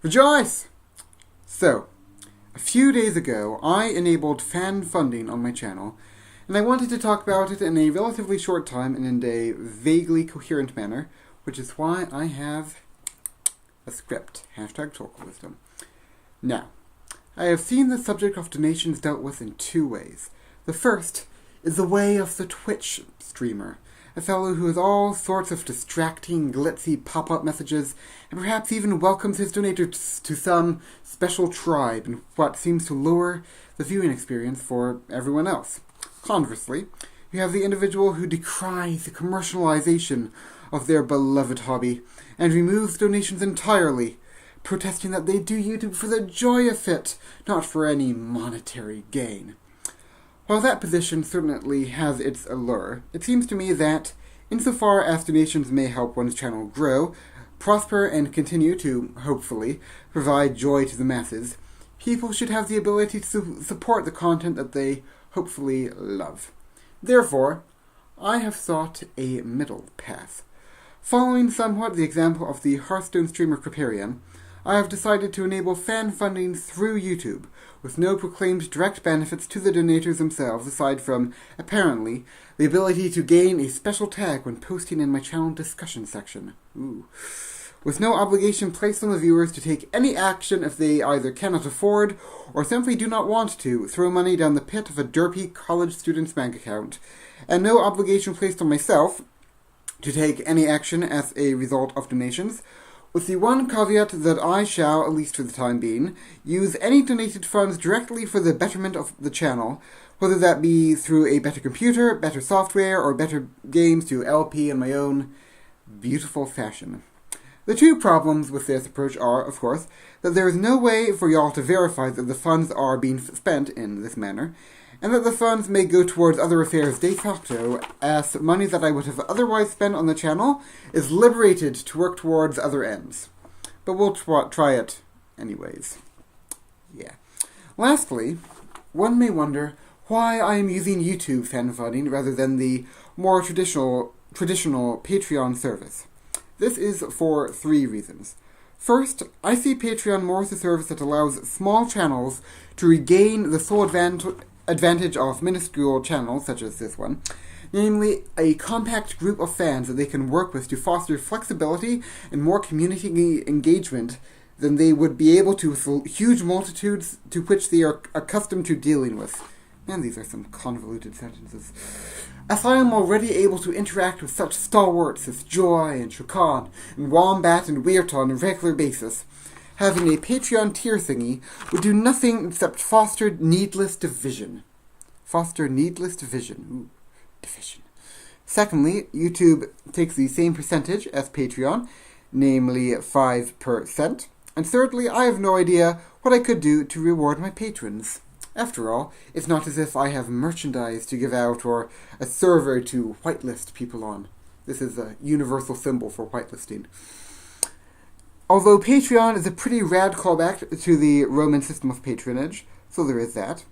Rejoice! So, a few days ago, I enabled fan funding on my channel, and I wanted to talk about it in a relatively short time and in a vaguely coherent manner, which is why I have a script. #TulkaWisdom. Now, I have seen the subject of donations dealt with in two ways. The first is the way of the Twitch streamer, a fellow who has all sorts of distracting, glitzy pop-up messages, and perhaps even welcomes his donators to some special tribe in what seems to lower the viewing experience for everyone else. Conversely, you have the individual who decries the commercialization of their beloved hobby and removes donations entirely, protesting that they do YouTube for the joy of it, not for any monetary gain. While that position certainly has its allure, it seems to me that, insofar as donations may help one's channel grow, prosper, and continue to, hopefully, provide joy to the masses, people should have the ability to support the content that they hopefully love. Therefore, I have sought a middle path. Following somewhat the example of the Hearthstone streamer Kripparrian, I have decided to enable fan funding through YouTube, with no proclaimed direct benefits to the donators themselves aside from, apparently, the ability to gain a special tag when posting in my channel discussion section. Ooh. With no obligation placed on the viewers to take any action if they either cannot afford or simply do not want to throw money down the pit of a derpy college student's bank account, and no obligation placed on myself to take any action as a result of donations, with the one caveat that I shall, at least for the time being, use any donated funds directly for the betterment of the channel, whether that be through a better computer, better software, or better games to LP in my own beautiful fashion. The two problems with this approach are, of course, that there is no way for y'all to verify that the funds are being spent in this manner, and that the funds may go towards other affairs de facto, as money that I would have otherwise spent on the channel is liberated to work towards other ends. But we'll try it anyways. Yeah. Lastly, one may wonder why I am using YouTube fan funding rather than the more traditional Patreon service. This is for three reasons. First, I see Patreon more as a service that allows small channels to regain the sole advantage of minuscule channels, such as this one, namely a compact group of fans that they can work with to foster flexibility and more community engagement than they would be able to with huge multitudes to which they are accustomed to dealing with. Man, these are some convoluted sentences. As I am already able to interact with such stalwarts as Joy and Shokan and Wombat and Weirton on a regular basis, having a Patreon tier thingy would do nothing except foster needless division. Foster needless division. Ooh, division. Secondly, YouTube takes the same percentage as Patreon, namely 5%. And thirdly, I have no idea what I could do to reward my patrons. After all, it's not as if I have merchandise to give out or a server to whitelist people on. This is a universal symbol for whitelisting. Although Patreon is a pretty rad callback to the Roman system of patronage, so there is that.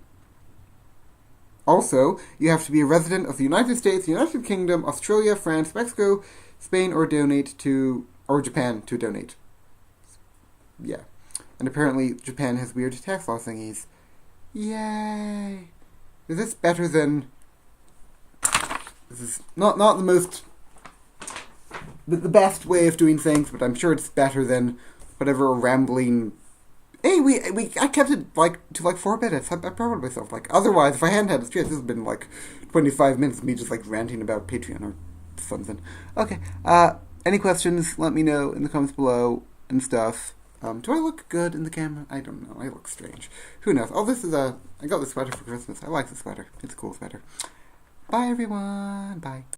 Also, you have to be a resident of the United States, United Kingdom, Australia, France, Mexico, Spain, or Japan to donate. Yeah. And apparently Japan has weird tax law thingies. Yay! Is this better than... This is not the most... the best way of doing things, but I'm sure it's better than whatever rambling... Hey, I kept it, to 4 minutes. I'm proud of myself. Otherwise, if I hadn't had this, this has been, 25 minutes of me just, ranting about Patreon or something. Okay, any questions, let me know in the comments below and stuff. Do I look good in the camera? I don't know. I look strange. Who knows? Oh, this is I got this sweater for Christmas. I like the sweater. It's a cool sweater. Bye, everyone. Bye.